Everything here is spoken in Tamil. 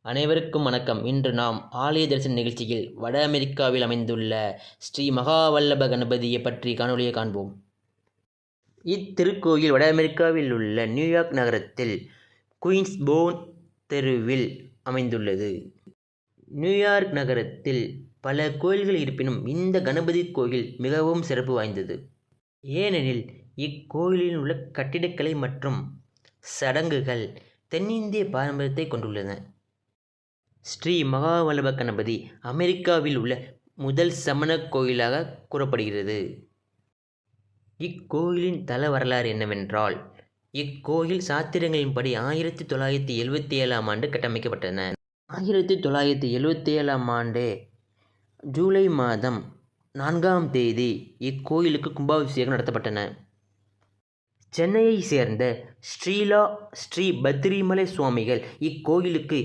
அனைவருக்கும் வணக்கம். இன்று நாம் ஆலய தரிசன நிகழ்ச்சியில் வட அமெரிக்காவில் அமைந்துள்ள ஸ்ரீ மகாவல்லப கணபதியை பற்றி காணொளியை காண்போம். இத்திருக்கோயில் வட அமெரிக்காவில் உள்ள நியூயார்க் நகரத்தில் குயின்ஸ்போர்ன் தெருவில் அமைந்துள்ளது. நியூயார்க் நகரத்தில் பல கோயில்கள் இருப்பினும் இந்த கணபதி கோயில் மிகவும் சிறப்பு வாய்ந்தது. ஏனெனில் இக்கோயிலில் உள்ள கட்டிடக்கலை மற்றும் சடங்குகள் தென்னிந்திய பாரம்பரியத்தை கொண்டுள்ளன. ஸ்ரீ மகாவல்லப கணபதி அமெரிக்காவில் உள்ள முதல் சமண கோயிலாக கூறப்படுகிறது. இக்கோயிலின் தல வரலாறு என்னவென்றால், இக்கோயில் சாத்திரங்களின்படி 1977ஆம் ஆண்டு கட்டமைக்கப்பட்டன. 1977ஆம் ஆண்டு ஜூலை மாதம் 4ஆம் தேதி இக்கோயிலுக்கு கும்பாபிஷேகம் நடத்தப்பட்டன. சென்னையை சேர்ந்த ஸ்ரீ பத்ரிமலை சுவாமிகள் இக்கோயிலுக்கு